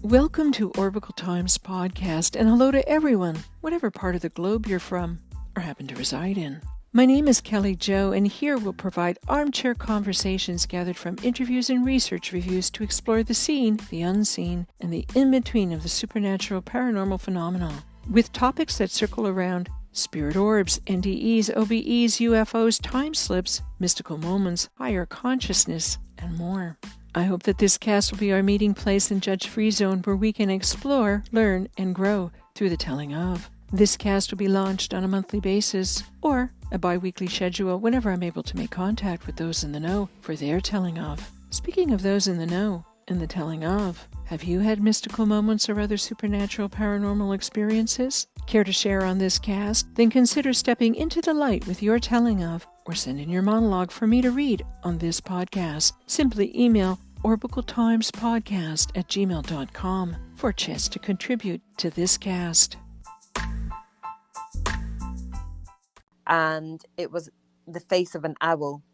Welcome to Orbicle Times podcast, and hello to everyone, whatever part of the globe you're from or happen to reside in. My name is Kelly Jo, and here we'll provide armchair conversations gathered from interviews and research reviews to explore the seen, the unseen, and the in-between of the supernatural paranormal phenomena, with topics that circle around spirit orbs, NDEs, OBEs, UFOs, time slips, mystical moments, higher consciousness, and more. I hope that this cast will be our meeting place and judge-free zone where we can explore, learn, and grow through the telling of. This cast will be launched on a monthly basis or a bi-weekly schedule whenever I'm able to make contact with those in the know for their telling of. Speaking of those in the know and the telling of, have you had mystical moments or other supernatural paranormal experiences? Care to share on this cast? Then consider stepping into the light with your telling of, or send in your monologue for me to read on this podcast. Simply email orbicletimespodcast@gmail.com for a chance to contribute to this cast. And it was the face of an owl,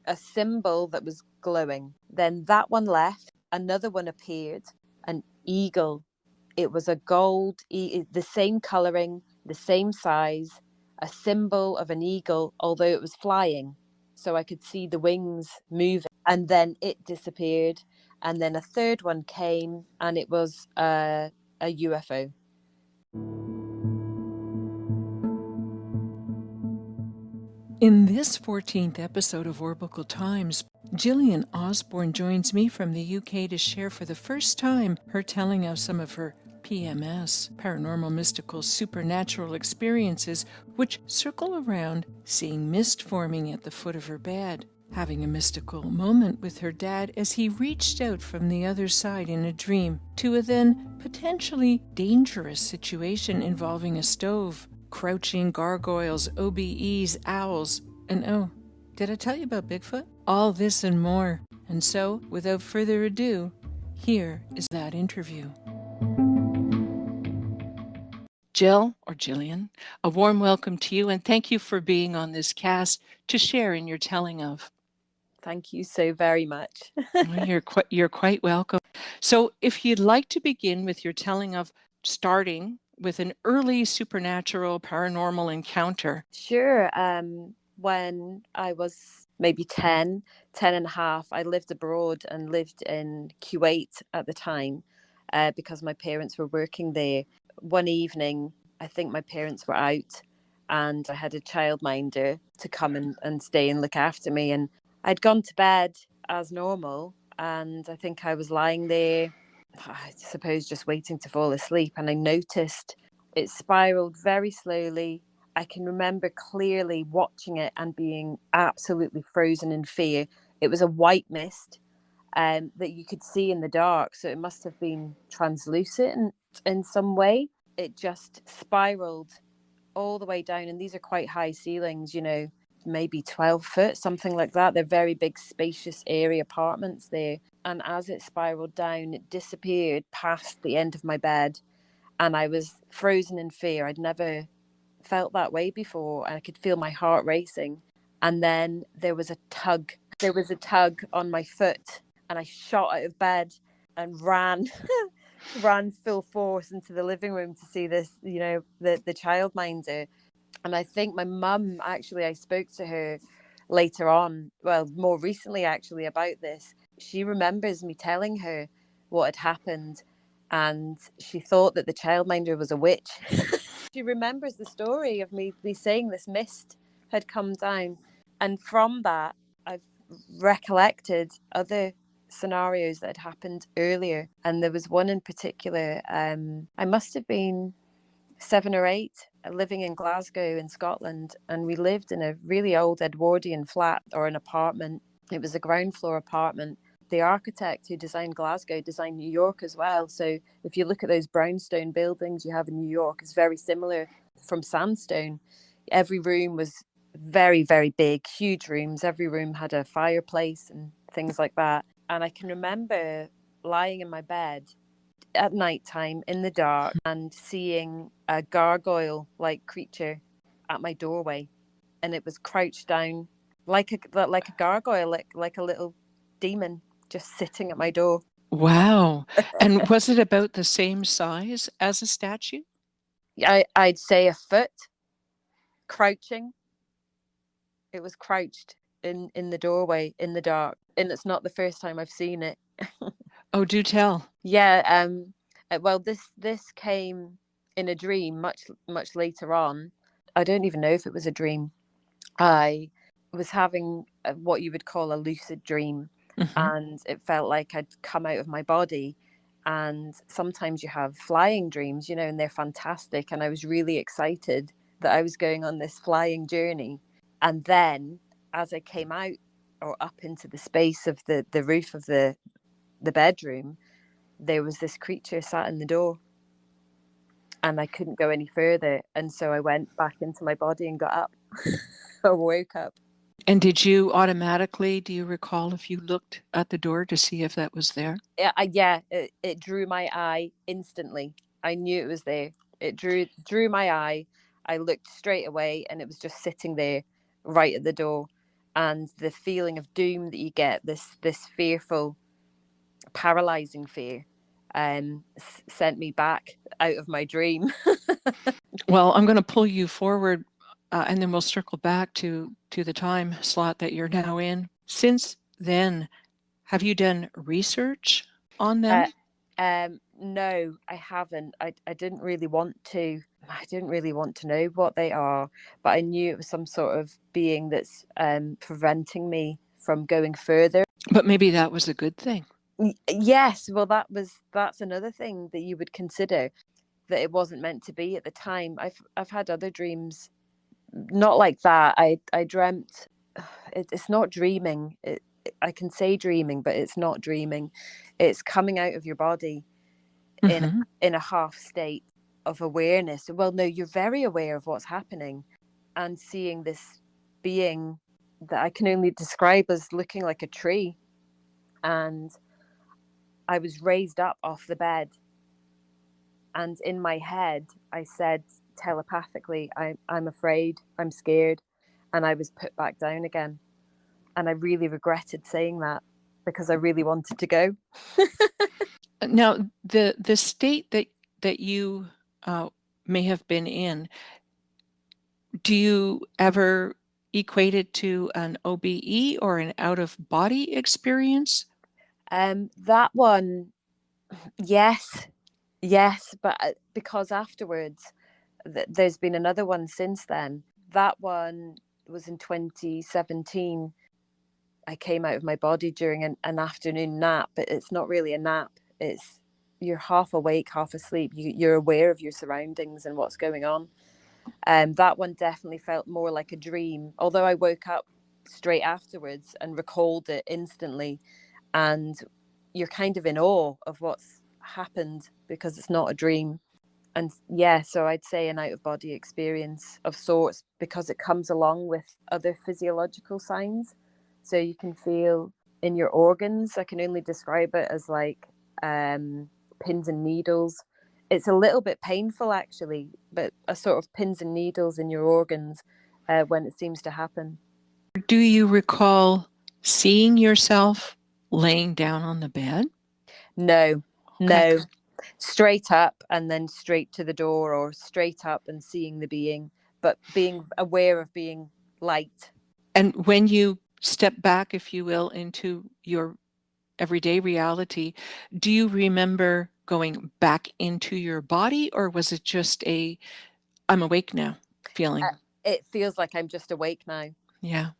a symbol that was glowing. Then that one left, another one appeared, an eagle. It was a gold, the same colouring, the same size, a symbol of an eagle, although it was flying. So I could see the wings moving. And then it disappeared. And then a third one came, and it was a UFO. In this 14th episode of Orbicle Times, Gillian Osborne joins me from the UK to share for the first time her telling of some of her P.M.S, paranormal, mystical, supernatural experiences, which circle around seeing mist forming at the foot of her bed, having a mystical moment with her dad as he reached out from the other side in a dream to a then potentially dangerous situation involving a stove, crouching gargoyles, OBEs, owls, and oh, did I tell you about Bigfoot? All this and more. And so, without further ado, here is that interview. Jill, or Gillian, a warm welcome to you, and thank you for being on this cast to share in your telling of. Thank you so very much. You're quite welcome. So if you'd like to begin with your telling of, starting with an early supernatural paranormal encounter. Sure. When I was maybe 10 and a half, I lived abroad and lived in Kuwait at the time because my parents were working there. One evening, I think my parents were out and I had a childminder to come and stay and look after me. And I'd gone to bed as normal, and I think I was lying there, I suppose just waiting to fall asleep, and I noticed it spiraled very slowly. I can remember clearly watching it and being absolutely frozen in fear. It was a white mist that you could see in the dark, so it must have been translucent in some way. It just spiraled all the way down, and these are quite high ceilings, maybe 12 foot, something like that. They're very big, spacious area apartments there. And as it spiraled down, it disappeared past the end of my bed. And I was frozen in fear. I'd never felt that way before. And I could feel my heart racing. And then there was a tug. There was a tug on my foot. And I shot out of bed and ran full force into the living room to see this, the childminder. And I think my mum, actually, I spoke to her later on, well, more recently, actually, about this. She remembers me telling her what had happened, and she thought that the childminder was a witch. She remembers the story of me saying this mist had come down. And from that, I've recollected other scenarios that had happened earlier. And there was one in particular, I must have been 7 or 8, living in Glasgow in Scotland, and we lived in a really old Edwardian flat, or an apartment. It was a ground floor apartment. The architect who designed Glasgow designed New York as well. So if you look at those brownstone buildings you have in New York, it's very similar from sandstone. Every room was very, very big, huge rooms. Every room had a fireplace and things like that. And I can remember lying in my bed at night time in the dark and seeing a gargoyle-like creature at my doorway, and it was crouched down like a gargoyle, like a little demon, just sitting at my door. Wow. And was it about the same size as a statue? I'd say a foot, crouching. It was crouched in the doorway in the dark, and it's not the first time I've seen it. Oh, do tell. Yeah. Well, this came in a dream much later on. I don't even know if it was a dream. I was having what you would call a lucid dream, Mm-hmm. and it felt like I'd come out of my body. And sometimes you have flying dreams, and they're fantastic. And I was really excited that I was going on this flying journey. And then, as I came out or up into the space of the roof of the bedroom, there was this creature sat in the door, and I couldn't go any further. And so I went back into my body and got up. I woke up. And did you automatically, do you recall if you looked at the door to see if that was there? Yeah, it drew my eye instantly. I knew it was there. It drew my eye. I looked straight away, and it was just sitting there right at the door. And the feeling of doom that you get, this fearful, paralyzing fear, sent me back out of my dream. Well, I'm going to pull you forward, and then we'll circle back to the time slot that you're now in. Since then, have you done research on them? No, I haven't. I didn't really want to. I didn't really want to know what they are, but I knew it was some sort of being that's preventing me from going further. But maybe that was a good thing. Yes, well, that's another thing that you would consider, that it wasn't meant to be at the time. I've had other dreams, not like that. I dreamt. It's not dreaming. I can say dreaming, but it's not dreaming. It's coming out of your body in Mm-hmm. in a half state of awareness. Well, no, you're very aware of what's happening, and seeing this being that I can only describe as looking like a tree. And I was raised up off the bed, and in my head I said telepathically, I'm afraid, I'm scared. And I was put back down again, and I really regretted saying that, because I really wanted to go. Now, the state that you may have been in, do you ever equate it to an OBE or an out of body experience? That one, yes, yes, but because afterwards, there's been another one since then. That one was in 2017. I came out of my body during an afternoon nap, but it's not really a nap. It's You're half awake, half asleep. You're aware of your surroundings and what's going on. That one definitely felt more like a dream, although I woke up straight afterwards and recalled it instantly. And you're kind of in awe of what's happened, because it's not a dream. And yeah, so I'd say an out of body experience of sorts, because it comes along with other physiological signs. So you can feel in your organs. I can only describe it as like pins and needles. It's a little bit painful actually, but a sort of pins and needles in your organs when it seems to happen. Do you recall seeing yourself laying down on the bed? No, Okay. no. Straight up and then straight to the door, or straight up and seeing the being, but being aware of being light. And when you step back, if you will, into your everyday reality, do you remember going back into your body, or was it just a I'm awake now feeling? It feels like I'm just awake now. Yeah.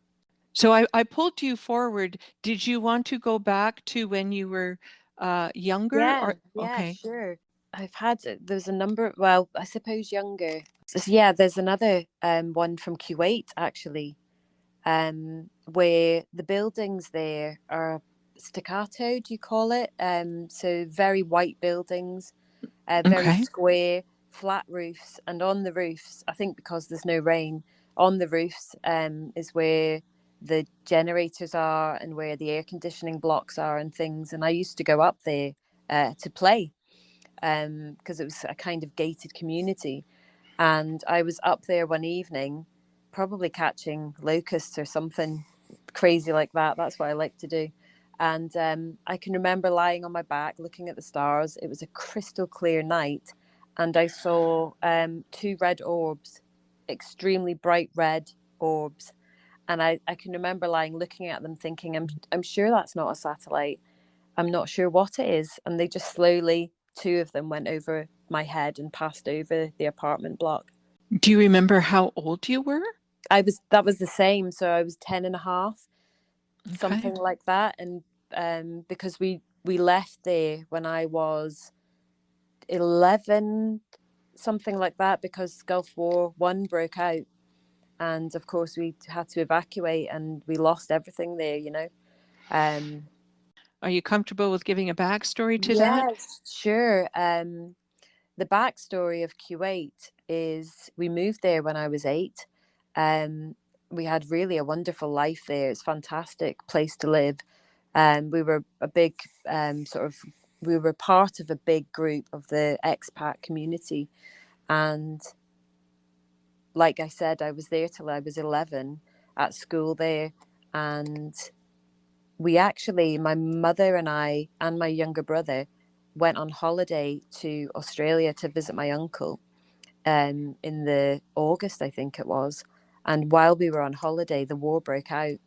So I pulled you forward. Did you want to go back to when you were younger? Yeah, Or yeah, okay. sure. There's a number, well, I suppose younger. Yeah, there's another one from Kuwait actually, where the buildings there are staccato, do you call it? So very white buildings, very Okay. square, flat roofs, and on the roofs, I think because there's no rain, on the roofs is where the generators are and where the air conditioning blocks are and things. And I used to go up there to play, because it was a kind of gated community. And I was up there one evening, probably catching locusts or something crazy like that. That's what I like to do. And I can remember lying on my back, looking at the stars. It was a crystal clear night, and I saw two red orbs, extremely bright red orbs. And I can remember lying, looking at them, thinking, I'm sure that's not a satellite. I'm not sure what it is. And they just slowly, two of them went over my head and passed over the apartment block. Do you remember how old you were? That was the same. So I was 10 and a half, something Okay. like that. And because we left there when I was 11, something like that, because Gulf War One broke out. And of course, we had to evacuate, and we lost everything there, you know. Are you comfortable with giving a backstory to that? Yes, sure. The backstory of Kuwait is we moved there when I was 8. We had really a wonderful life there. It's a fantastic place to live. We were a big we were part of a big group of the expat community. And like I said, I was there till I was 11 at school there. And we actually, my mother and I and my younger brother went on holiday to Australia to visit my uncle in the August, I think it was. And while we were on holiday, the war broke out,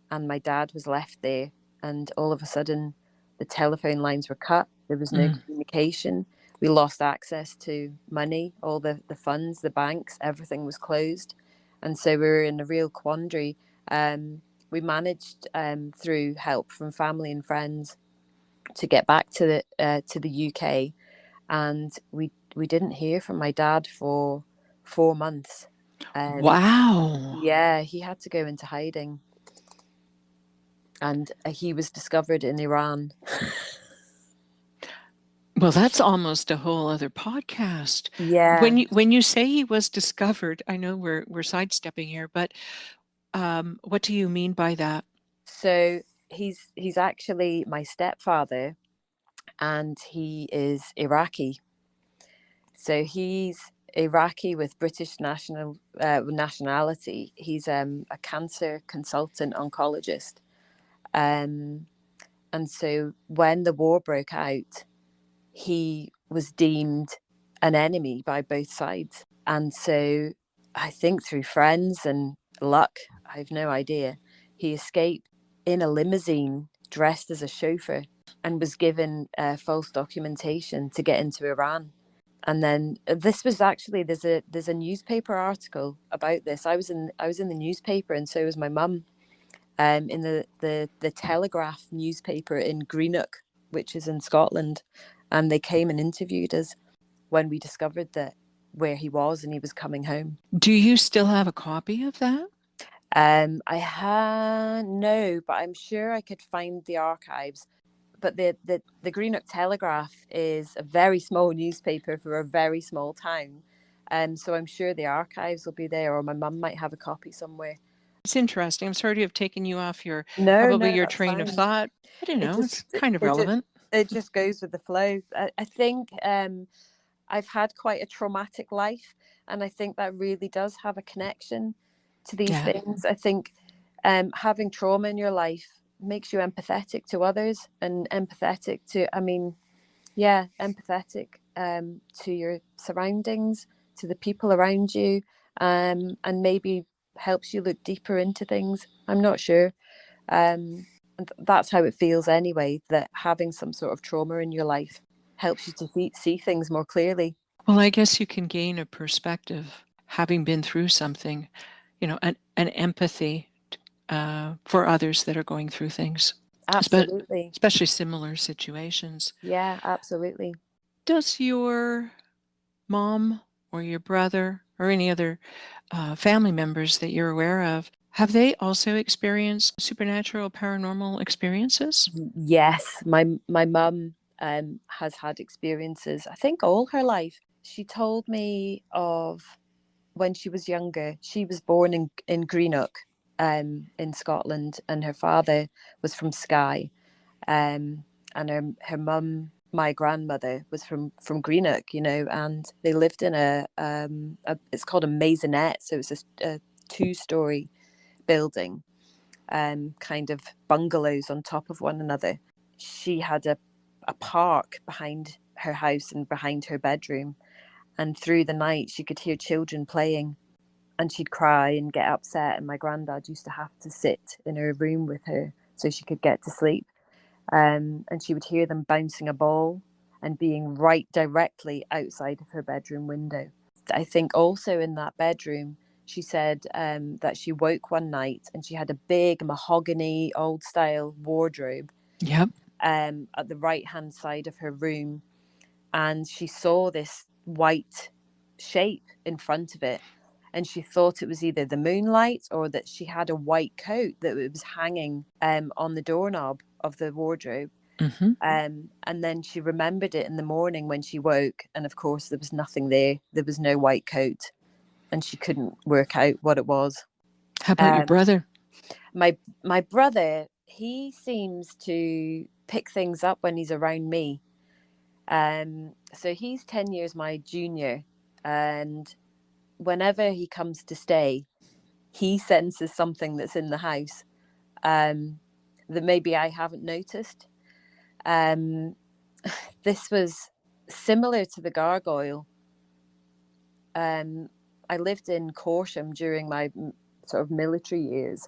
and my dad was left there. And all of a sudden, the telephone lines were cut. There was no communication. We lost access to money, all the funds, the banks, everything was closed. And so we were in a real quandary. We managed, through help from family and friends, to get back to the UK, and we didn't hear from my dad for 4 months. Wow. Yeah, he had to go into hiding, and he was discovered in Iran. Well, that's almost a whole other podcast. Yeah. When you say he was discovered, I know we're sidestepping here, but what do you mean by that? So he's actually my stepfather, and he is Iraqi. So he's Iraqi with British nationality. He's a cancer consultant oncologist. Um, and so when the war broke out, he was deemed an enemy by both sides. And so I think through friends and luck, I have no idea, he escaped in a limousine dressed as a chauffeur and was given false documentation to get into Iran. And then this was actually there's a newspaper article about this. I was in the newspaper, and so was my mum, in the Telegraph newspaper in Greenock, which is in Scotland, and they came and interviewed us when we discovered that where he was and he was coming home. Do you still have a copy of that? No, but I'm sure I could find the archives. But the Greenock Telegraph is a very small newspaper for a very small town. So I'm sure the archives will be there, or my mum might have a copy somewhere. It's interesting. I'm sorry to have taken you off No, probably no, your that's train of fine. thought. I don't It know. just It's kind of it just relevant. it just goes with the flow. I think I've had quite a traumatic life, and I think that really does have a connection to these Yeah. things. I think having trauma in your life makes you empathetic to others, and empathetic to, empathetic to your surroundings, to the people around you, and maybe helps you look deeper into things. I'm not sure. That's how it feels anyway, that having some sort of trauma in your life helps you to see things more clearly. Well, I guess you can gain a perspective having been through something, an empathy for others that are going through things, Absolutely. especially similar situations. Yeah, absolutely. Does your mom or your brother or any other family members that you're aware of, have they also experienced supernatural paranormal experiences? Yes, my mum has had experiences, I think all her life. She told me of when she was younger. She was born in Greenock, in Scotland, and her father was from Skye. And her mum, my grandmother, was from Greenock, and they lived in a it's called a maisonette, so it's a two-story building. kind of bungalows on top of one another. She had a park behind her house and behind her bedroom. And through the night, she could hear children playing, and she'd cry and get upset. And my granddad used to have to sit in her room with her so she could get to sleep. And she would hear them bouncing a ball and being right directly outside of her bedroom window. I think also in that bedroom, she said that she woke one night and she had a big mahogany old style wardrobe Yep. at the right hand side of her room. And she saw this white shape in front of it. And she thought it was either the moonlight or that she had a white coat that was hanging on the doorknob of the wardrobe. Mm-hmm. And then she remembered it in the morning when she woke. And of course, there was nothing there. There was no white coat. And she couldn't work out what it was. How about your brother? My brother, he seems to pick things up when he's around me. So he's 10 years my junior. And whenever he comes to stay, he senses something that's in the house that maybe I haven't noticed. This was similar to the gargoyle. I lived in Corsham during my sort of military years.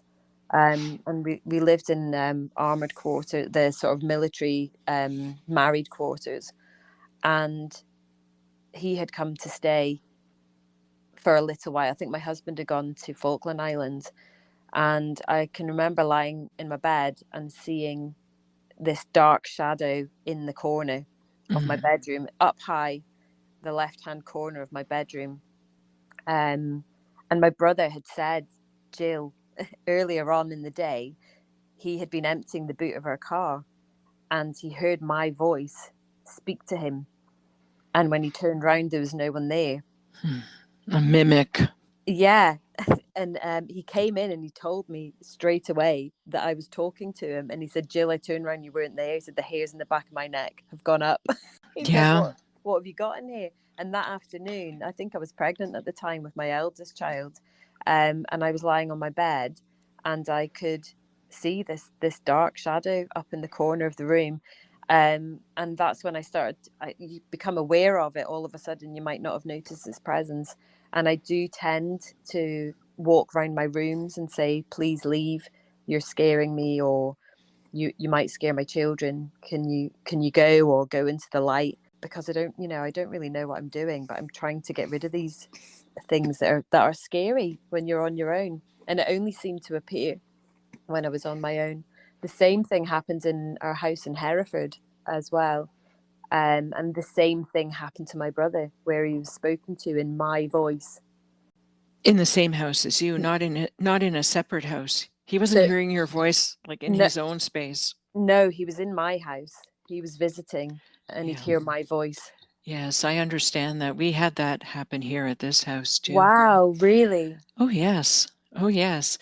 And we lived in armoured quarter, the sort of military married quarters. And he had come to stay for a little while. I think my husband had gone to Falkland Islands. And I can remember lying in my bed and seeing this dark shadow in the corner of my bedroom, up high, the left-hand corner of my bedroom. And my brother had said, Jill, earlier on in the day, he had been emptying the boot of our car and he heard my voice speak to him. And when he turned around, there was no one there. A mimic. Yeah. And he came in and he told me straight away that I was talking to him. And he said, Jill, I turned around, you weren't there. He said, the hairs in the back of my neck have gone up. He said, what have you got in here? And that afternoon, I think I was pregnant at the time with my eldest child. And I was lying on my bed and I could see this dark shadow up in the corner of the room. And that's when you become aware of it. All of a sudden, you might not have noticed its presence. And I do tend to walk around my rooms and say, please leave, you're scaring me, or you might scare my children. Can you go or go into the light? Because I don't really know what I'm doing, but I'm trying to get rid of these things that are scary when you're on your own. And it only seemed to appear when I was on my own. The same thing happened in our house in Hereford as well. And the same thing happened to my brother, where he was spoken to in my voice. In the same house as you, not in a separate house. He wasn't hearing your voice like in his own space. No, he was in my house. He was visiting and he'd hear my voice. Yes, I understand that. We had that happen here at this house too. Wow, really? Oh, yes. Oh, yes.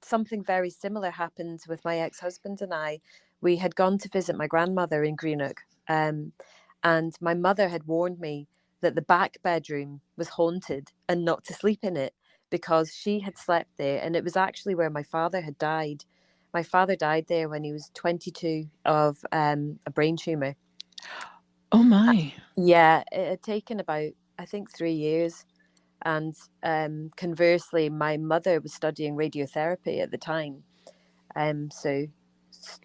Something very similar happened with my ex-husband and I. We had gone to visit my grandmother in Greenock, and my mother had warned me that the back bedroom was haunted and not to sleep in it because she had slept there, and it was actually where my father had died. My father died there when he was 22 of a brain tumor. Oh my. Yeah, it had taken about, I think, 3 years. And conversely, my mother was studying radiotherapy at the time, so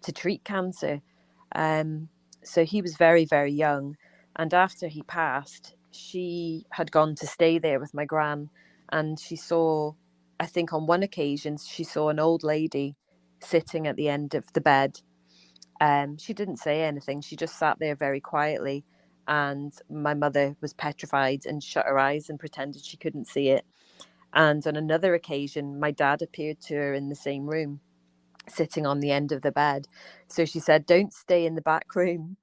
to treat cancer. So he was very, very young. And after he passed, she had gone to stay there with my gran. And she saw, I think on one occasion, she saw an old lady sitting at the end of the bed. She didn't say anything. She just sat there very quietly. And my mother was petrified and shut her eyes and pretended she couldn't see it. And on another occasion, my dad appeared to her in the same room, sitting on the end of the bed. So she said, don't stay in the back room.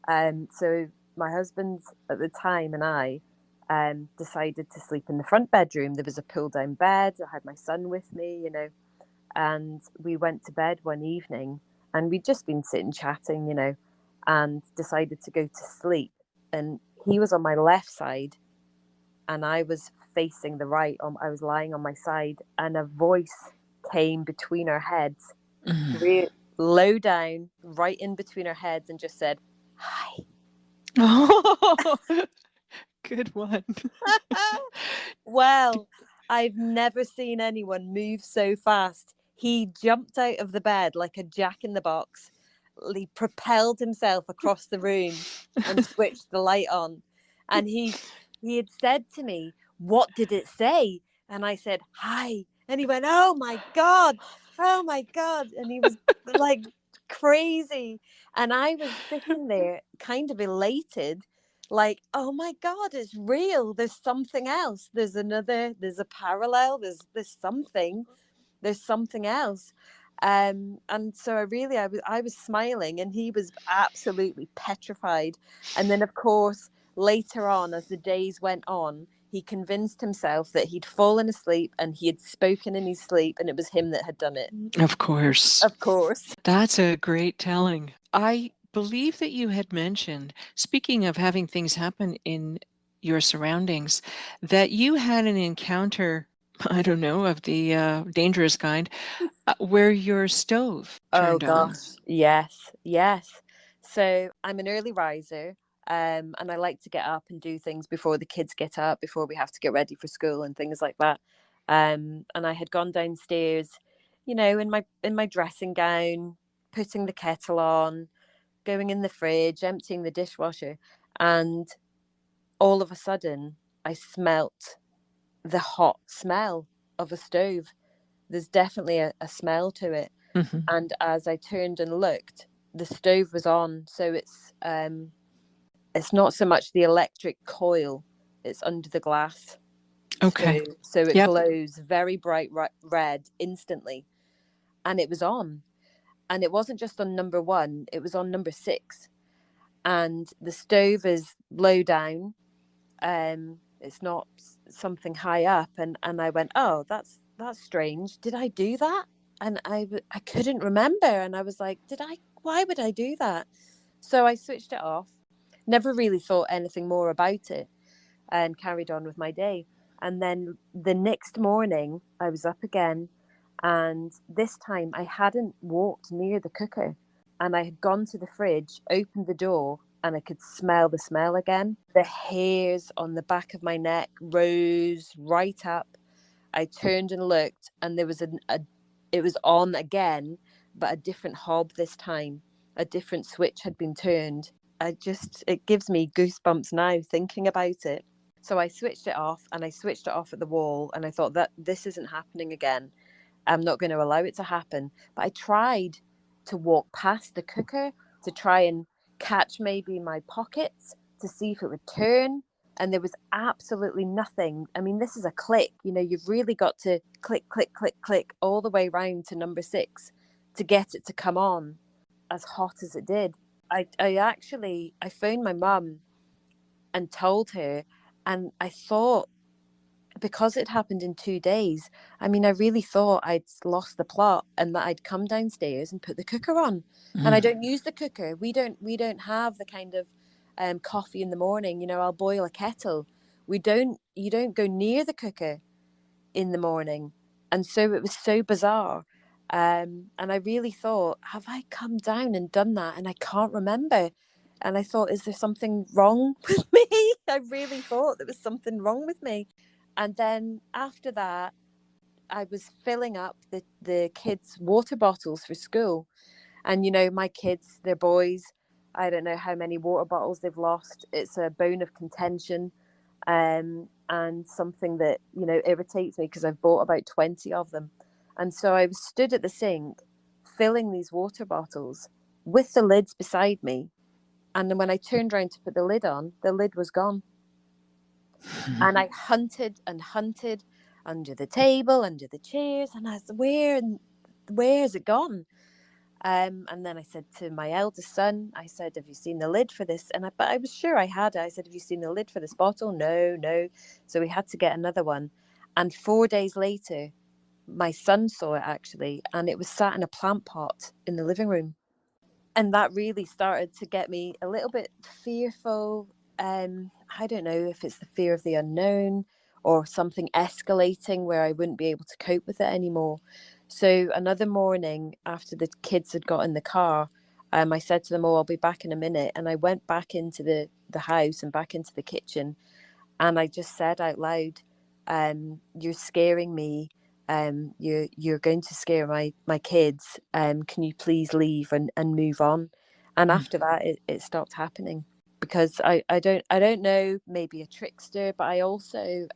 So my husband at the time and I decided to sleep in the front bedroom. There was a pull down bed. I had my son with me, and we went to bed one evening and we'd just been sitting chatting, and decided to go to sleep. And he was on my left side and I was facing the right. I was lying on my side, and a voice came between our heads, Mm. low down, right in between our heads, and just said, "Hi." Oh, good one. Well, I've never seen anyone move so fast. He jumped out of the bed like a jack in the box. He propelled himself across the room and switched the light on. And he had said to me, "What did it say?" And I said, "Hi." And he went, "Oh my God. Oh my God." And he was like crazy. And I was sitting there kind of elated, like, "Oh my God, it's real. There's something else. There's a parallel. There's something else." And so I was smiling, and he was absolutely petrified. And then, of course, later on, as the days went on, he convinced himself that he'd fallen asleep and he had spoken in his sleep, and it was him that had done it. Of course. Of course. That's a great telling. I believe that you had mentioned, speaking of having things happen in your surroundings, that you had an encounter, I don't know, of the dangerous kind, where your stove Oh turned on. gosh, yes, yes. So I'm an early riser, and I like to get up and do things before the kids get up, before we have to get ready for school and things like that. And I had gone downstairs, in my dressing gown, putting the kettle on, going in the fridge, emptying the dishwasher, and all of a sudden I smelt the hot smell of a stove. There's definitely a smell to it. Mhm. And as I turned and looked, the stove was on. So it's not so much the electric coil, it's under the glass. Okay. So it Yep. glows very bright red instantly. And it was on. And it wasn't just on number 1, it was on number 6. And the stove is low down. It's not something high up. And I went, "Oh, that's strange. Did I do that?" And I couldn't remember. And I was like, why would I do that? So I switched it off, never really thought anything more about it, and carried on with my day. And then the next morning, I was up again. And this time I hadn't walked near the cooker. And I had gone to the fridge, opened the door, and I could smell the smell again. The hairs on the back of my neck rose right up. I turned and looked, and there was it was on again, but a different hob this time. A different switch had been turned. It gives me goosebumps now thinking about it. So I switched it off, and I switched it off at the wall, and I thought that this isn't happening again. I'm not going to allow it to happen. But I tried to walk past the cooker to try and catch maybe my pockets to see if it would turn. And there was absolutely nothing. I mean, this is a click. You've really got to click, click, click, click all the way round to number 6 to get it to come on as hot as it did. I phoned my mum and told her, and I thought, because it happened in 2 days, I mean, I really thought I'd lost the plot and that I'd come downstairs and put the cooker on. And I don't use the cooker. We don't have the kind of coffee in the morning. I'll boil a kettle. You don't go near the cooker in the morning. And so it was so bizarre. And I really thought, have I come down and done that? And I can't remember. And I thought, is there something wrong with me? I really thought there was something wrong with me. And then after that, I was filling up the kids' water bottles for school. And, my kids, they're boys. I don't know how many water bottles they've lost. It's a bone of contention, and something that, irritates me because I've bought about 20 of them. And so I was stood at the sink filling these water bottles with the lids beside me. And then when I turned around to put the lid on, the lid was gone. And I hunted and hunted under the table, under the chairs, and I was, where has it gone? And then I said to my eldest son, I said, "Have you seen the lid for this?" But I was sure I had. I said, "Have you seen the lid for this bottle?" No, no. So we had to get another one. And 4 days later, my son saw it actually, and it was sat in a plant pot in the living room. And that really started to get me a little bit fearful. I don't know if it's the fear of the unknown or something escalating where I wouldn't be able to cope with it anymore. So another morning after the kids had got in the car, I said to them, "Oh, I'll be back in a minute." And I went back into the house and back into the kitchen, and I just said out loud, "You're scaring me. You're going to scare my kids. Can you please leave and move on?" And after that, it stopped happening, because I don't know, maybe a trickster, but I also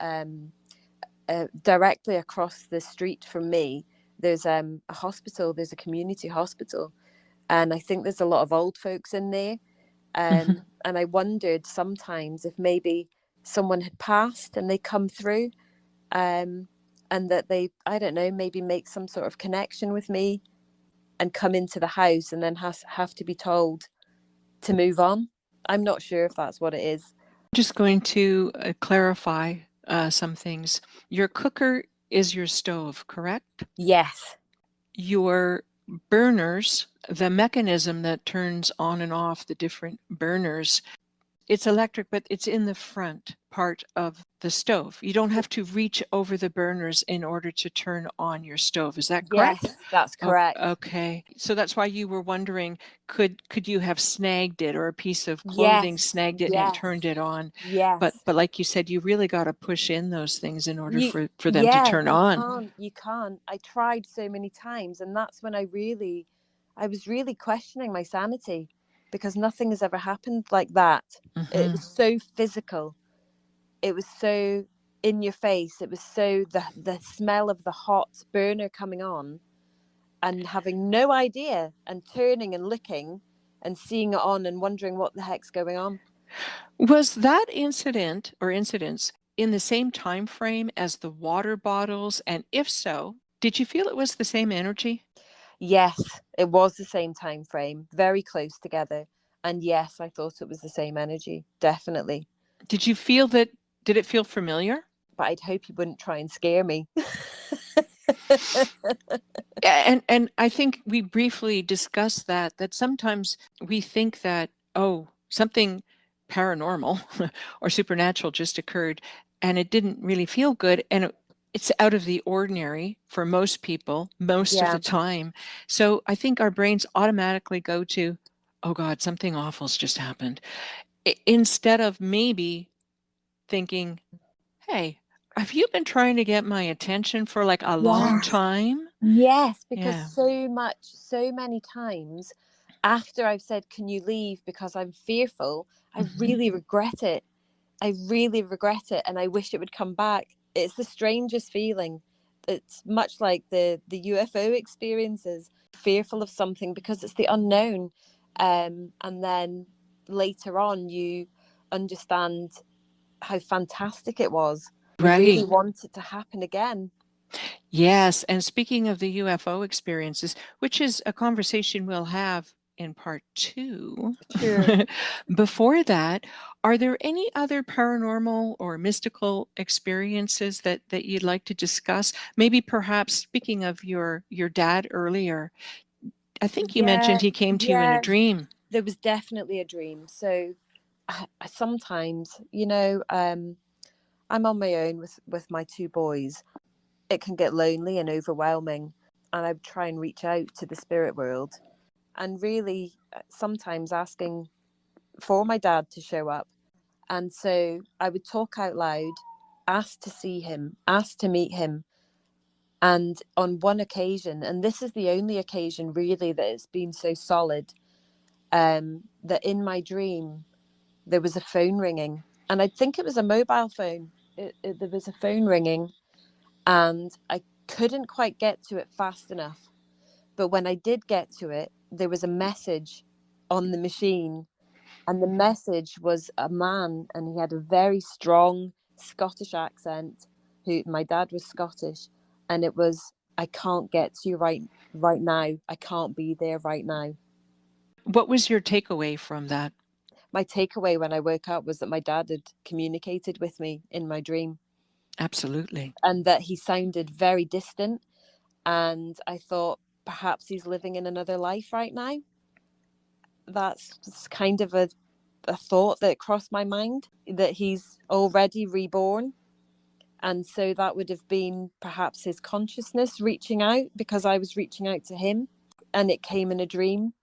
directly across the street from me, there's a hospital. There's a community hospital, and I think there's a lot of old folks in there. And I wondered sometimes if maybe someone had passed and they come through, and that they, I don't know, maybe make some sort of connection with me and come into the house and then have to be told to move on. I'm not sure if that's what it is. Just going to clarify some things. Your cooker is your stove, correct? Yes. Your burners, the mechanism that turns on and off the different burners, it's electric, but it's in the front part of the stove. You don't have to reach over the burners in order to turn on your stove. Is that correct? Yes, that's correct. Okay. So that's why you were wondering, could you have snagged it, or a piece of clothing Yes. snagged it and Yes. turned it on? But Yes. like you said, you really got to push in those things in order for them to Yeah, turn on. you can't. I tried so many times, and that's when I was really questioning my sanity, because nothing has ever happened like that. It was so physical. It was so in your face. It was so the smell of the hot burner coming on, and having no idea, and turning and looking and seeing it on and wondering what the heck's going on. Was that incident or incidents in the same time frame as the water bottles? And if so, did you feel it was the same energy? Yes, it was the same time frame, very close together. And yes, I thought it was the same energy, definitely. Did you feel that? Did it feel familiar? But I'd hope you wouldn't try and scare me. And I think we briefly discussed that sometimes we think that, oh, something paranormal or supernatural just occurred, and it didn't really feel good, and it's out of the ordinary for most people most of Yeah. the time. So I think our brains automatically go to, oh God, something awful's just happened, instead of maybe thinking, hey, have you been trying to get my attention for like a long Yes. time? Yes, because Yeah. so many times after I've said, "Can you leave?" because I'm fearful, I really regret it. I really regret it, and I wish it would come back. It's the strangest feeling. It's much like the UFO experiences, fearful of something because it's the unknown. And then later on, you understand how fantastic it was. You really Right. want it to happen again. Yes. And speaking of the UFO experiences, which is a conversation we'll have in part 2, Sure. before that, are there any other paranormal or mystical experiences that you'd like to discuss? Maybe perhaps speaking of your dad earlier, I think you mentioned Yeah, he came to you in a yeah. dream. There was definitely a dream. So I sometimes, I'm on my own with my two boys. It can get lonely and overwhelming, and I try and reach out to the spirit world, and really sometimes asking for my dad to show up. And so I would talk out loud, ask to see him, ask to meet him. And on one occasion, and this is the only occasion really that it's been so solid, that in my dream there was a phone ringing, and I think it was a mobile phone. There was a phone ringing, and I couldn't quite get to it fast enough. But when I did get to it, there was a message on the machine, and the message was a man, and he had a very strong Scottish accent. Who My dad was Scottish, and it was, "I can't get to you right now. I can't be there right now." What was your takeaway from that? My takeaway when I woke up was that my dad had communicated with me in my dream, Absolutely. and that he sounded very distant. And I thought perhaps he's living in another life right now. That's just kind of a thought that crossed my mind, that he's already reborn, And so that would have been perhaps his consciousness reaching out, because I was reaching out to him, and it came in a dream.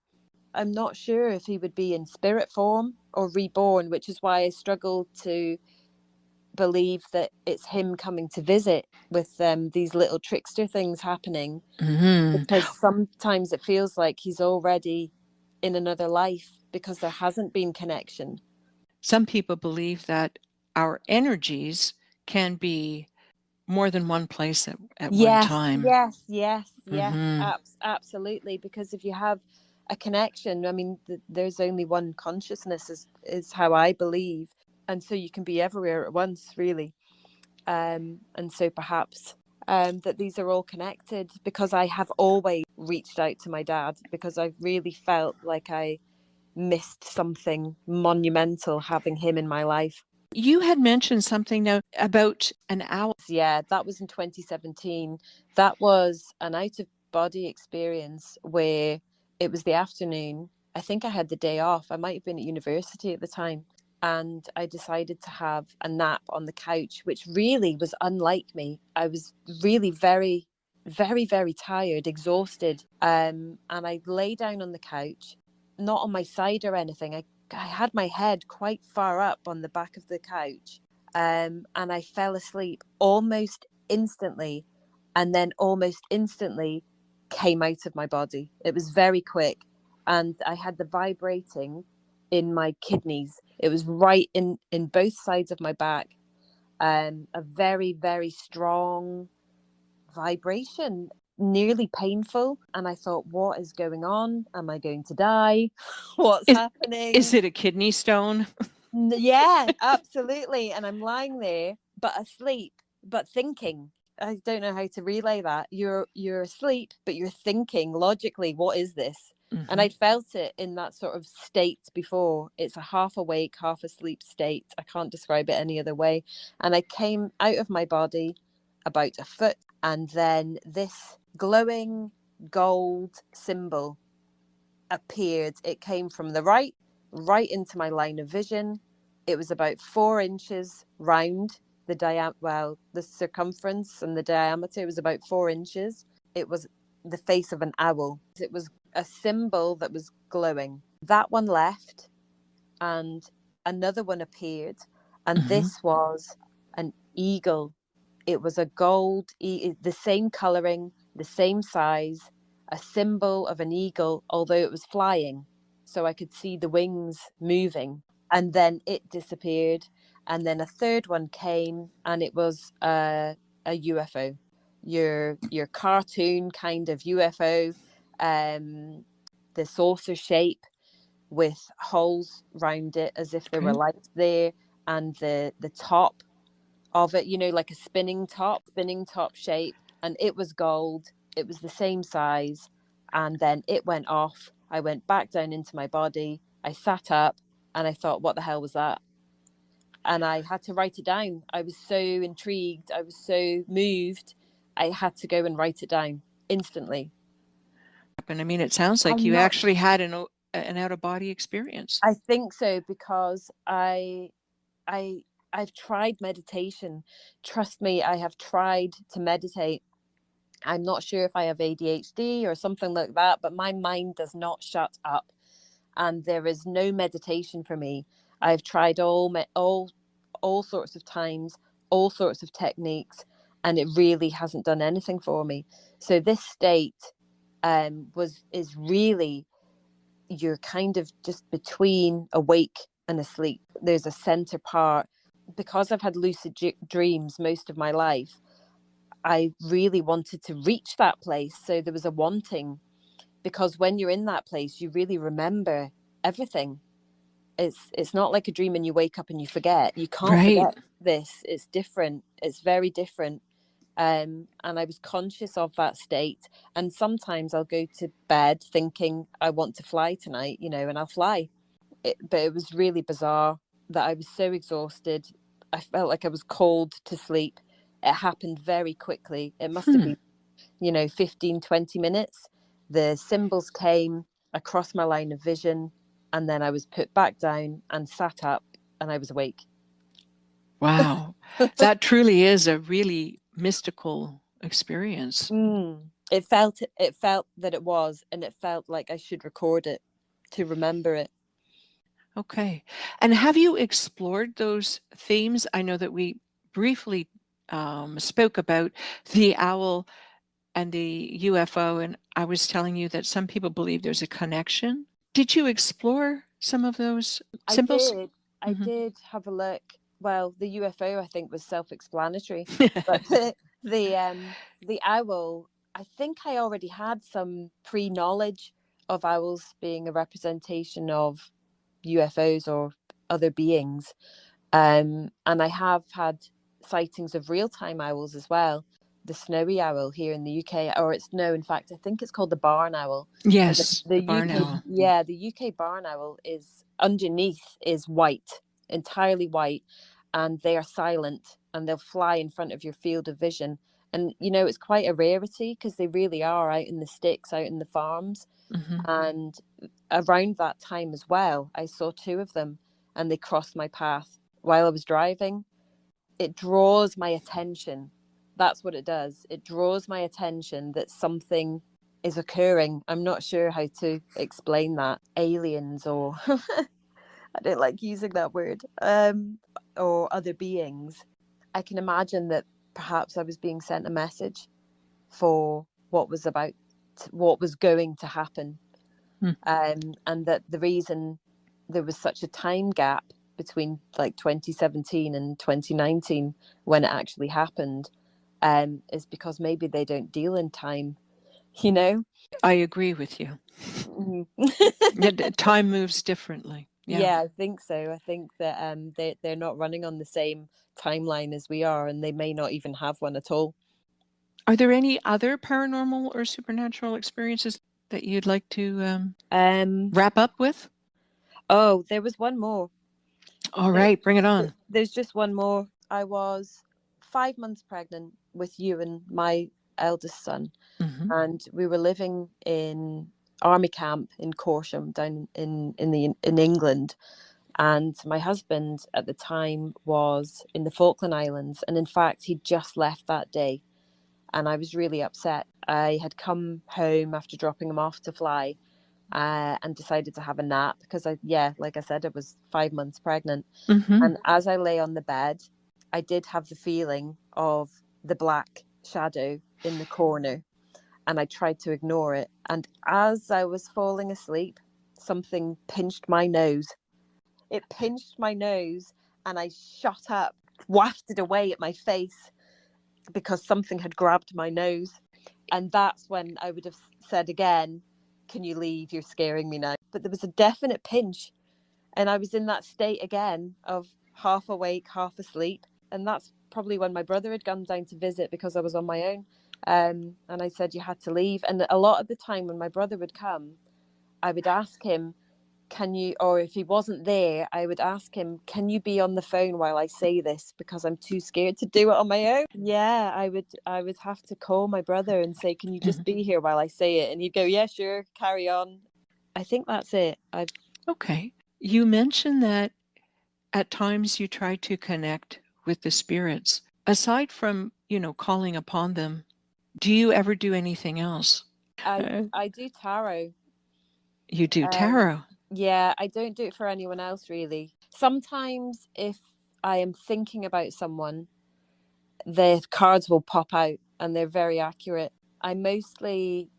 I'm not sure if he would be in spirit form or reborn, which is why I struggle to believe that it's him coming to visit with these little trickster things happening, because sometimes it feels like he's already in another life because there hasn't been connection. Some people believe that our energies can be more than one place at one time. Yes. Absolutely. Because if you have a connection, I mean, there's only one consciousness, is how I believe. And so you can be everywhere at once, really. And so perhaps that these are all connected, because I have always reached out to my dad, because I've really felt like I missed something monumental having him in my life. You had mentioned something now about an owl. Yeah, that was in 2017. That was an out-of-body experience where it was the afternoon. I think I had the day off. I might have been at university at the time. And I decided to have a nap on the couch, which really was unlike me. I was really very, very, very tired, exhausted. And I lay down on the couch, not on my side or anything. I had my head quite far up on the back of the couch. And I fell asleep almost instantly, and then almost instantly came out of my body. It was very quick, and I had the vibrating in my kidneys. It was right in both sides of my back, a very, very strong vibration, nearly painful. And I thought, what is going on? Am I going to die? What's happening? Is it a kidney stone? Yeah, absolutely. And I'm lying there, but asleep, but thinking. I don't know how to relay that. You're asleep, but you're thinking logically, what is this? And I'd felt it in that sort of state before. It's a half awake, half asleep state. I can't describe it any other way. And I came out of my body about a foot, and then this glowing gold symbol appeared. It came from the right into my line of vision. It was about 4 inches round. The circumference and the diameter was about 4 inches. It was the face of an owl. It was a symbol that was glowing. That one left, and another one appeared, and this was an eagle. It was a gold, the same coloring, the same size, a symbol of an eagle, although it was flying. So I could see the wings moving, and then it disappeared. And then a third one came, and it was a UFO, your cartoon kind of UFO, the saucer shape with holes round it as if there were lights there, and the top of it, like a spinning top shape, and it was gold. It was the same size, and then it went off. I went back down into my body. I sat up, and I thought, what the hell was that? And I had to write it down. I was so intrigued. I was so moved. I had to go and write it down instantly. I mean, it sounds like you actually had an out-of-body experience. I think so, because I've tried meditation. Trust me, I have tried to meditate. I'm not sure if I have ADHD or something like that, but my mind does not shut up, and there is no meditation for me. I've tried all sorts of times, all sorts of techniques, and it really hasn't done anything for me. So this state is really, you're kind of just between awake and asleep. There's a center part. Because I've had lucid dreams most of my life, I really wanted to reach that place. So there was a wanting, because when you're in that place, you really remember everything. It's not like a dream and you wake up and you forget. You can't forget this. It's different. It's very different. And I was conscious of that state. And sometimes I'll go to bed thinking I want to fly tonight, and I'll fly. But it was really bizarre that I was so exhausted. I felt like I was called to sleep. It happened very quickly. It must have been, 15, 20 minutes. The symbols came across my line of vision, and then I was put back down and sat up, and I was awake. Wow. That truly is a really mystical experience. It felt that it was, and it felt like I should record it to remember it. Okay. And have you explored those themes? I know that we briefly spoke about the owl and the UFO, and I was telling you that some people believe there's a connection. Did you explore some of those I symbols? did. I Hmm. did have a look. Well, the UFO I think was self-explanatory, but the owl, I think I already had some pre-knowledge of owls being a representation of UFOs or other beings. And I have had sightings of real-time owls as well. The snowy owl here in the UK, or it's no, in fact, I think it's called the barn owl. And Yes, the the barn UK, owl. yeah, the UK barn owl is underneath is white, entirely white, and they are silent and they'll fly in front of your field of vision. And it's quite a rarity because they really are out in the sticks, out in the farms. Hmm. And around that time as well, I saw two of them and they crossed my path while I was driving. It draws my attention. That's what it does. It draws my attention that something is occurring. I'm not sure how to explain that. Aliens, or I don't like using that word, or other beings. I can imagine that perhaps I was being sent a message for what was going to happen. Hmm. And that the reason there was such a time gap between like 2017 and 2019 when it actually happened, is because maybe they don't deal in time, you know? I agree with you. Mhm. Yeah, time moves differently. Yeah. Yeah, I think so. I think that they're not running on the same timeline as we are, and they may not even have one at all. Are there any other paranormal or supernatural experiences that you'd like to Um, wrap up with? oh, there was one more. All There, right, bring it on. there's just one more. I was 5 months pregnant with you and my eldest son, Hmm. and we were living in army camp in Corsham down in England. And my husband at the time was in the Falkland Islands, and in fact he'd just left that day, and I was really upset. I had come home after dropping him off to fly, and decided to have a nap because like I said, I was 5 months pregnant. Hmm. And as I lay on the bed, I did have the feeling of the black shadow in the corner, and I tried to ignore it. And as I was falling asleep, something pinched my nose. It pinched my nose, and I shot up, wafted away at my face because something had grabbed my nose. And that's when I would have said again, "Can you leave? You're scaring me now." But there was a definite pinch, and I was in that state again of half awake, half asleep. And that's probably when my brother had gone down to visit because I was on my own. And I said, "You had to leave." And a lot of the time when my brother would come, I would ask him, "Can you," or if he wasn't there, I would ask him, "Can you be on the phone while I say this? Because I'm too scared to do it on my own." Yeah, I would have to call my brother and say, "Can you just be here while I say it?" And he'd go, "Yeah, sure, carry on." I think that's it. Okay. You mentioned that at times you try to connect with the spirits. Aside from, calling upon them, do you ever do anything else? I Uh, I do tarot. you do Um, tarot. yeah, I don't do it for anyone else really. Sometimes if I am thinking about someone, the cards will pop out and they're very accurate. I mostly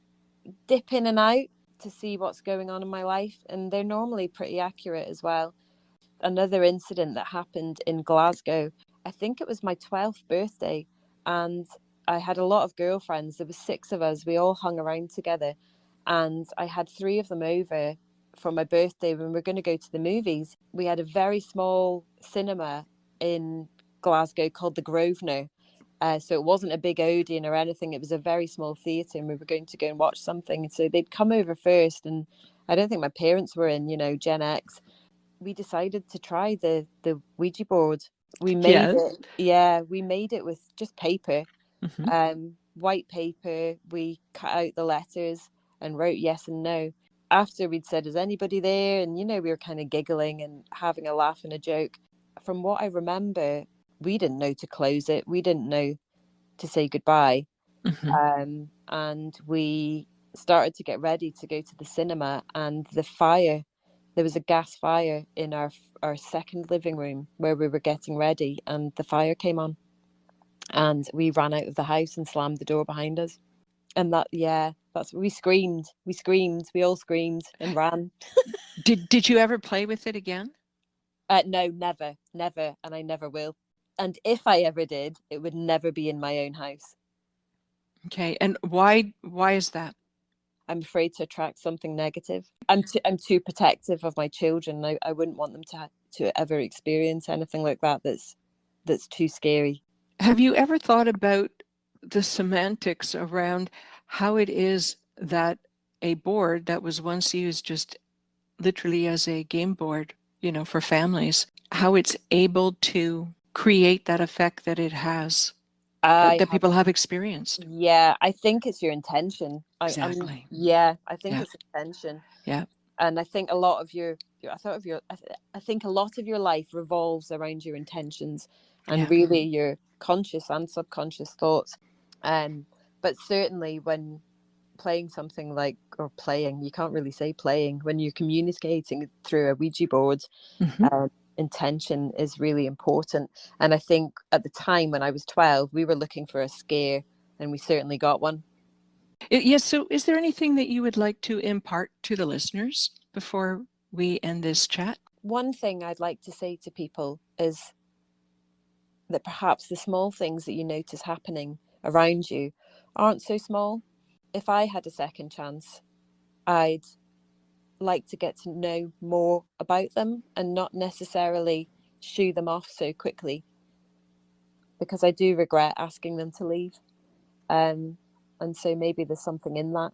dip in and out to see what's going on in my life, and they're normally pretty accurate as well. Another incident that happened in Glasgow, I think it was my 12th birthday, and I had a lot of girlfriends. There were six of us. We all hung around together, and I had three of them over for my birthday when we were going to go to the movies. We had a very small cinema in Glasgow called the Grosvenor. So it wasn't a big Odeon or anything. It was a very small theatre, and we were going to go and watch something. So they'd come over first, and I don't think my parents were in, Gen X. We decided to try the Ouija board. We made Yes. it, yeah, we made it with just paper, Hmm. white paper. We cut out the letters and wrote yes and no. After we'd said, "Is anybody there?" And we were kind of giggling and having a laugh and a joke. From what I remember, we didn't know to close it. We didn't know to say goodbye. Mm-hmm. And we started to get ready to go to the cinema, and there was a gas fire in our second living room where we were getting ready, and the fire came on, and we ran out of the house and slammed the door behind us. And we screamed, we all screamed and ran. Did you ever play with it again? No, never, and I never will. And if I ever did, it would never be in my own house. Okay, and why is that? I'm afraid to attract something negative. I'm too protective of my children. I wouldn't want them to ever experience anything like that. That's too scary. Have you ever thought about the semantics around how it is that a board that was once used just literally as a game board, for families, how it's able to create that effect that it has, that people have experienced? Yeah, I think it's your intention. Exactly. I think Yeah. it's intention. Yeah. And I think a lot of I think a lot of your life revolves around your intentions and really your conscious and subconscious thoughts. But certainly when playing something you can't really say playing, when you're communicating through a Ouija board, Mm-hmm. intention is really important. And I think at the time when I was 12, we were looking for a scare, and we certainly got one. Yes. So is there anything that you would like to impart to the listeners before we end this chat? One thing I'd like to say to people is that perhaps the small things that you notice happening around you aren't so small. If I had a second chance, I'd like to get to know more about them and not necessarily shoo them off so quickly, because I do regret asking them to leave. And so maybe there's something in that.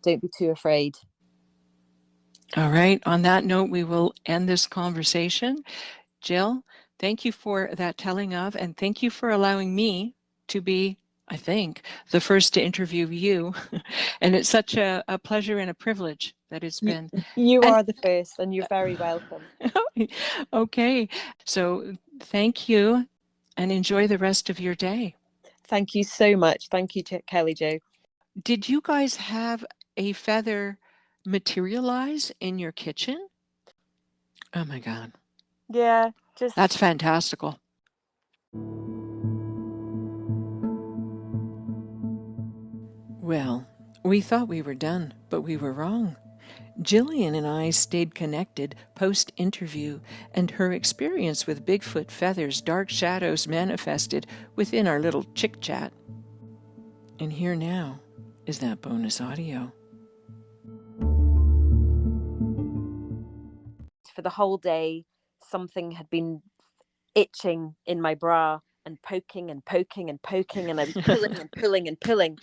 Don't be too afraid. All right. On that note, we will end this conversation. Jill, thank you for that telling of, and thank you for allowing me to be, I think, the first to interview you. And it's such a pleasure and a privilege that it's been. You And are the first, and you're very welcome. okay. So thank you, and enjoy the rest of your day. Thank you so much. Thank you, Kelly Jo. Did you guys have a feather materialize in your kitchen? Oh my God. Yeah, That's fantastical. Well, we thought we were done, but we were wrong. Gillian and I stayed connected post-interview, and her experience with Bigfoot feathers' dark shadows manifested within our little chick-chat. And here now is that bonus audio. For the whole day, something had been itching in my bra and poking and poking and poking, and I was pulling and pulling and pulling.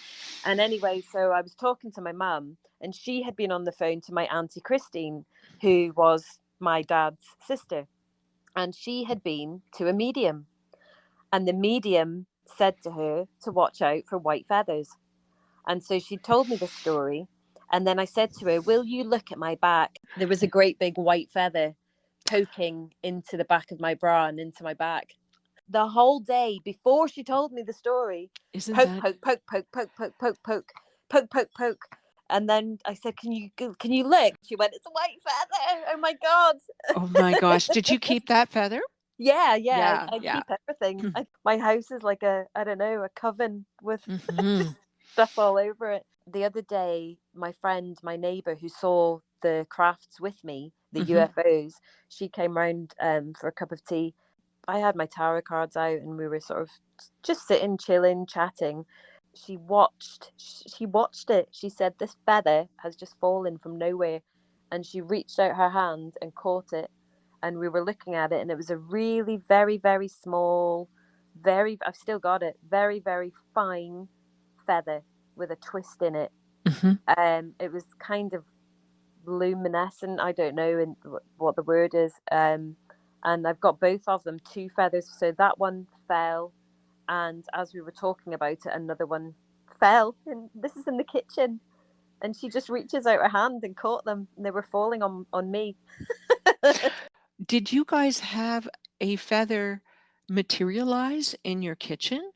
And anyway, so I was talking to my mum, and she had been on the phone to my auntie Christine, who was my dad's sister, and she had been to a medium, and the medium said to her to watch out for white feathers. And so she told me the story, and then I said to her, will you look at my back? There was a great big white feather poking into the back of my bra and into my back. The whole day before she told me the story, poke, poke, poke, poke, poke, poke, poke, poke, poke, poke, poke. And then I said, can you look? She went, it's a white feather. Oh my God. Oh my gosh. Did you keep that feather? Yeah. Yeah. I keep everything. My house is like a coven with just stuff all over it. The other day, my friend, my neighbour who saw the crafts with me, the UFOs, she came round for a cup of tea. I had my tarot cards out, and we were sort of just sitting, chilling, chatting. She watched it. She said, this feather has just fallen from nowhere. And she reached out her hand and caught it. And we were looking at it, and it was a really very, very small, I've still got it, very, very fine feather with a twist in it. It was kind of luminescent. I don't know what the word is. And I've got both of them, two feathers. So that one fell, and as we were talking about it, another one fell. And this is in the kitchen. And she just reaches out her hand and caught them, and they were falling on me. Did you guys have a feather materialize in your kitchen?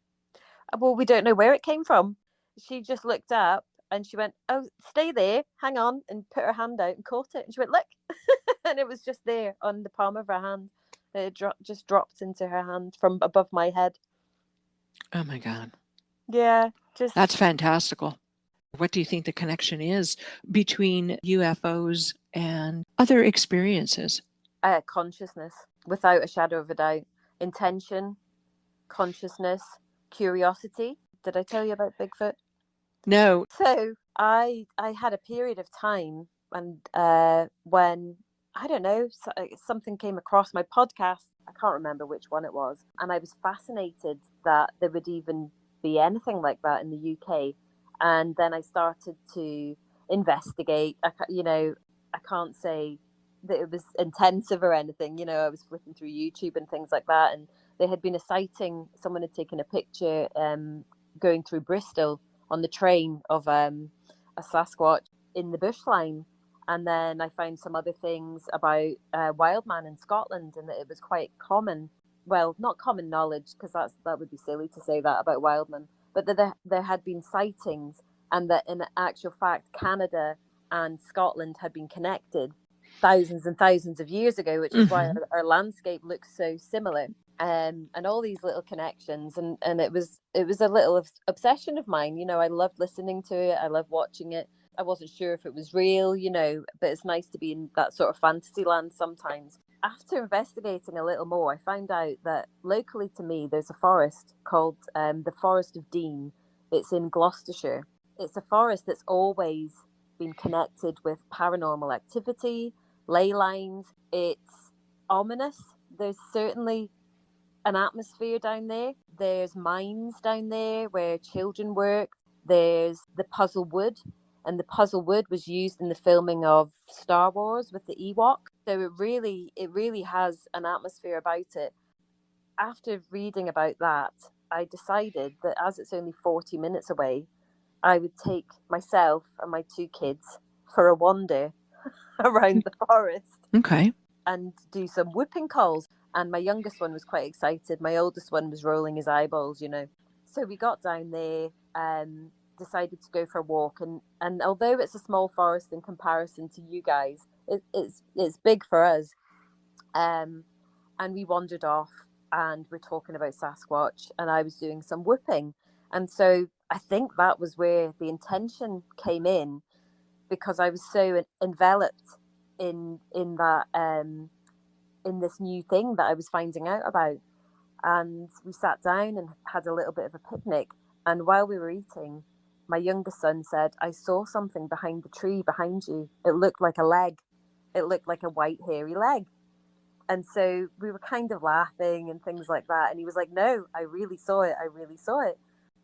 Well, we don't know where it came from. She just looked up and she went, "Oh, stay there, hang on," and put her hand out and caught it. And she went, "Look," and it was just there on the palm of her hand. It just dropped into her hand from above my head. Oh my God. Yeah, just That's fantastical. What do you think the connection is between UFOs and other experiences? consciousness, without a shadow of a doubt. Intention, consciousness, curiosity. Did I tell you about Bigfoot? No. So I had a period of time, and when I don't know, something came across my podcast. I can't remember which one it was, and I was fascinated that there would even be anything like that in the UK. And then I started to investigate. I can't say that it was intensive or anything. I was flipping through YouTube and things like that, and there had been a sighting. Someone had taken a picture going through Bristol on the train of a Sasquatch in the bushline. And then I found some other things about Wildman in Scotland, and that it was quite common. Well, not common knowledge, because that would be silly to say that about Wildman, but that there had been sightings, and that in actual fact, Canada and Scotland had been connected thousands and thousands of years ago, which is why our landscape looks so similar. And all these little connections, and it was a little obsession of mine. I loved listening to it. I loved watching it. I wasn't sure if it was real, but it's nice to be in that sort of fantasy land sometimes. After investigating a little more, I found out that locally to me, there's a forest called the Forest of Dean. It's in Gloucestershire. It's a forest that's always been connected with paranormal activity, ley lines. It's ominous. There's certainly an atmosphere down there. There's mines down there where children work. There's the puzzle wood, and the puzzle wood was used in the filming of Star Wars with the Ewok. So it really has an atmosphere about it. After reading about that, I decided that as it's only 40 minutes away, I would take myself and my two kids for a wander around the forest. Okay. And do some whooping calls. And my youngest one was quite excited. My oldest one was rolling his eyeballs. So we got down there, decided to go for a walk. And although it's a small forest in comparison to you guys, it's big for us. And we wandered off, and we're talking about Sasquatch, and I was doing some whooping. And so I think that was where the intention came in, because I was so enveloped in that in this new thing that I was finding out about. And we sat down and had a little bit of a picnic. And while we were eating, my youngest son said, "I saw something behind the tree behind you. It looked like a leg. It looked like a white hairy leg." And so we were kind of laughing and things like that. And he was like, "No, I really saw it. I really saw it."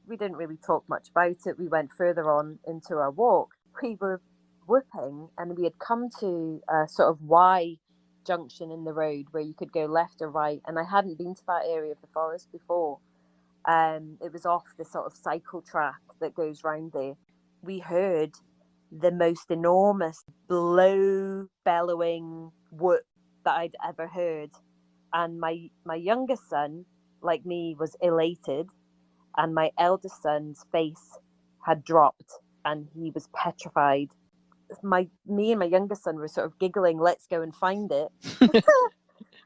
We didn't really talk much about it. We went further on into our walk. We were whooping, and we had come to a sort of Y junction in the road where you could go left or right. And I hadn't been to that area of the forest before. It was off the sort of cycle track that goes round there. We heard the most enormous bellowing whoop that I'd ever heard. And my youngest son, like me, was elated, and my eldest son's face had dropped, and he was petrified. Me and my youngest son were sort of giggling, "Let's go and find it."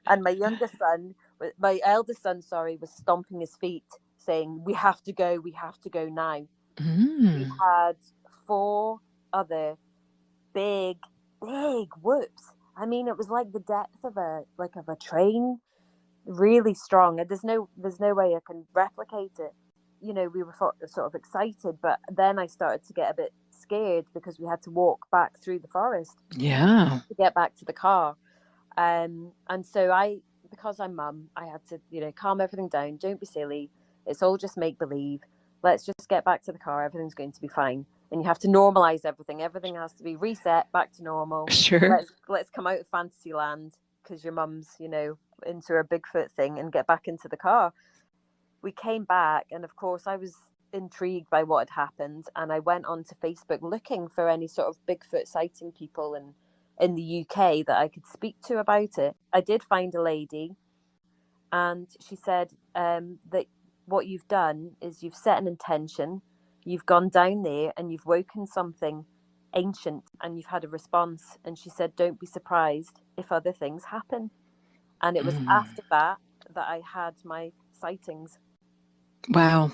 And my eldest son, was stomping his feet, saying, we have to go now. We had 4 other big whoops. I mean, it was like the depth of a train, really strong. And there's no way I can replicate it. We were sort of excited, but then I started to get a bit scared because we had to walk back through the forest. Yeah. To get back to the car. And so because I'm mum, I had to, calm everything down. Don't be silly. It's all just make believe. Let's just get back to the car. Everything's going to be fine. And you have to normalize everything. Everything has to be reset back to normal. Sure. Let's come out of fantasy land because your mum's, into a Bigfoot thing, and get back into the car. We came back, and of course I was intrigued by what had happened, and I went onto Facebook looking for any sort of Bigfoot sighting people in the UK that I could speak to about it. I did find a lady, And she said that what you've done is you've set an intention, you've gone down there and you've woken something ancient and you've had a response. And she said, don't be surprised if other things happen. And it was after that that I had my sightings. Wow.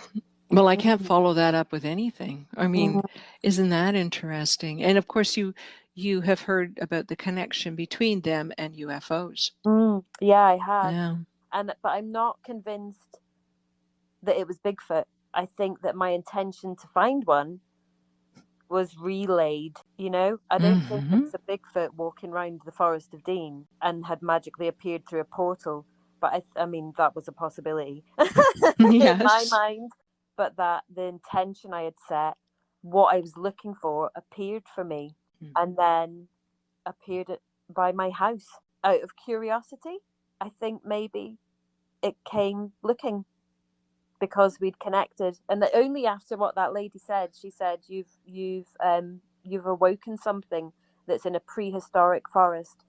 Well, I can't follow that up with anything. I mean, isn't that interesting? And of course, you have heard about the connection between them and UFOs. Yeah, I have. Yeah. But I'm not convinced that it was Bigfoot. I think that my intention to find one was relayed, you know? I don't think it was a Bigfoot walking around the Forest of Dean and had magically appeared through a portal. But I mean, that was a possibility in my Yes. mind. But that the intention I had set, what I was looking for, appeared for me and then appeared by my house out of curiosity. I think maybe it came looking because we'd connected, and that only after what that lady said, she said, you've awoken something that's in a prehistoric forest,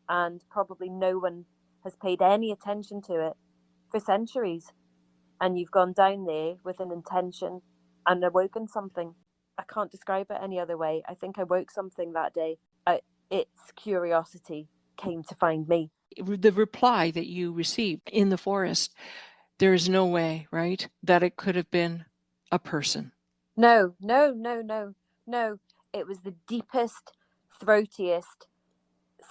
and probably no one has paid any attention to it for centuries, and you've gone down there with an intention and awoken something. I can't describe it any other way. I think I woke something that day. Its curiosity came to find me. The reply that you received in the forest, there is no way, right, that it could have been a person. No. It was the deepest, throatiest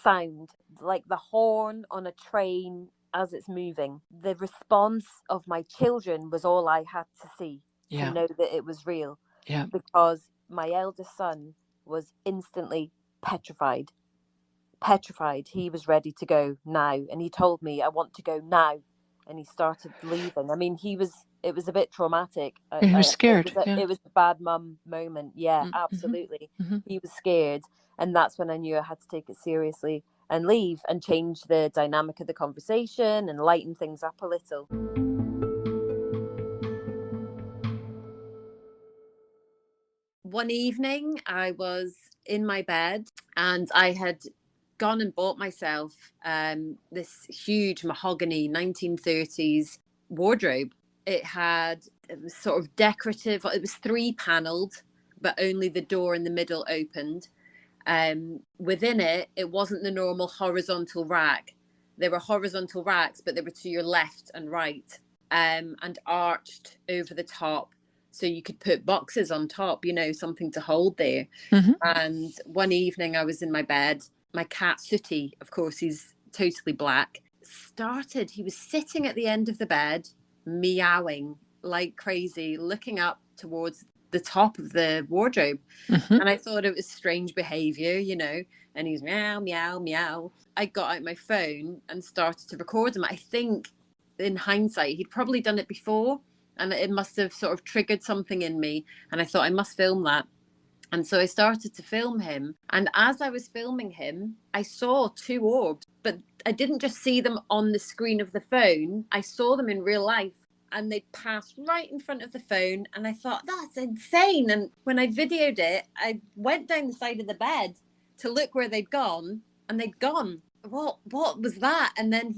sound, like the horn on a train as it's moving. The response of my children was all I had to see to know that it was real. Yeah. Because my eldest son was instantly petrified. He was ready to go now. And he told me, I want to go now. And he started leaving. I mean, it was a bit traumatic. He was scared. It was a bad mum moment. Yeah, absolutely. He was scared. And that's when I knew I had to take it seriously and leave and change the dynamic of the conversation and lighten things up a little. One evening, I was in my bed and I had gone and bought myself this huge mahogany 1930s wardrobe. It was sort of decorative. It was 3-paneled, but only the door in the middle opened. Within it, it wasn't the normal horizontal rack. There were horizontal racks, but they were to your left and right, and arched over the top. So you could put boxes on top, you know, something to hold there. And one evening I was in my bed. My cat, Sooty, of course, he's totally black, he was sitting at the end of the bed, meowing like crazy, looking up towards the top of the wardrobe. And I thought it was strange behavior, you know, and he's meow, meow, meow. I got out my phone and started to record him. I think in hindsight, he'd probably done it before and it must have sort of triggered something in me. And I thought I must film that. And so I started to film him. And as I was filming him, I saw 2 orbs, but I didn't just see them on the screen of the phone. I saw them in real life and they passed right in front of the phone. And I thought, that's insane. And when I videoed it, I went down the side of the bed to look where they'd gone and they'd gone. What was that? And then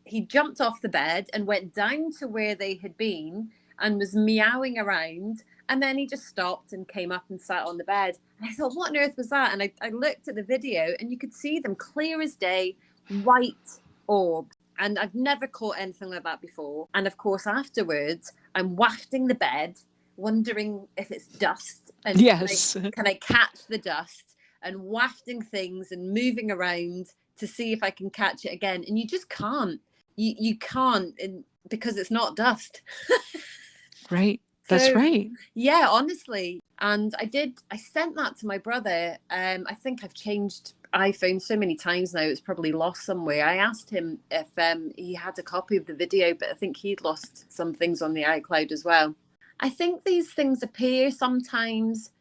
he jumped off the bed and went down to where they had been and was meowing around. And then he just stopped and came up and sat on the bed. And I thought, what on earth was that? And I looked at the video and you could see them clear as day, white orbs. And I've never caught anything like that before. And of course, afterwards, I'm wafting the bed, wondering if it's dust. And yes. Can I catch the dust? And wafting things and moving around to see if I can catch it again. And you just can't. You can't because it's not dust. Right. That's right. Yeah, honestly. And I sent that to my brother. I think I've changed iPhone so many times now, it's probably lost somewhere. I asked him if he had a copy of the video, but I think he'd lost some things on the iCloud as well. I think these things appear sometimes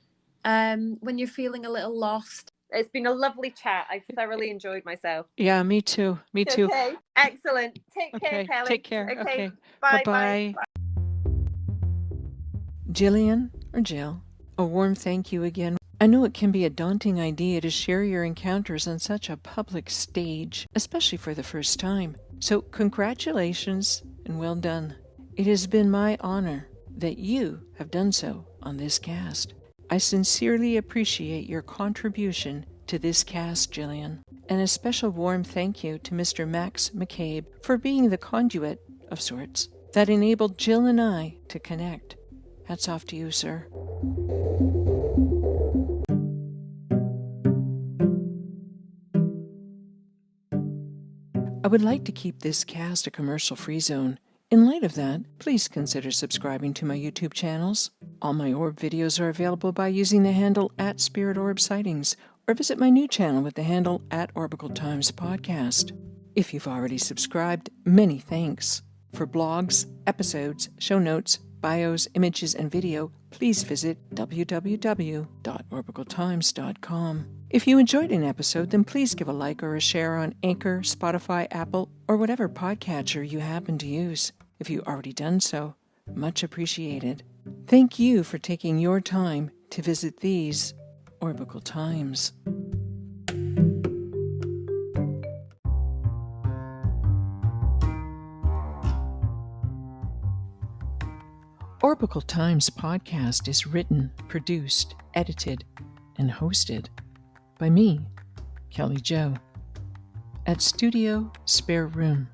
when you're feeling a little lost. It's been a lovely chat. I've thoroughly enjoyed myself. Yeah, me too. Me too. Okay, excellent. Take care, Kelly. Take care. Okay. Bye. Bye. Gillian or Jill, a warm thank you again. I know it can be a daunting idea to share your encounters on such a public stage, especially for the first time. So congratulations and well done. It has been my honor that you have done so on this cast. I sincerely appreciate your contribution to this cast, Gillian, and a special warm thank you to Mr. Max McCabe for being the conduit, of sorts, that enabled Jill and I to connect. Hats off to you, sir. I would like to keep this cast a commercial-free zone. In light of that, please consider subscribing to my YouTube channels. All my orb videos are available by using the handle @SpiritOrbSightings, or visit my new channel with the handle @Orbicle Times Podcast. If you've already subscribed, many thanks. For blogs, episodes, show notes, bios, images, and video, please visit www.orbicletimes.com. If you enjoyed an episode, then please give a like or a share on Anchor, Spotify, Apple, or whatever podcatcher you happen to use. If you've already done so, much appreciated. Thank you for taking your time to visit these Orbicle Times. Orbicle Times podcast is written, produced, edited, and hosted by me, Kelly Jo, at Studio Spare Room.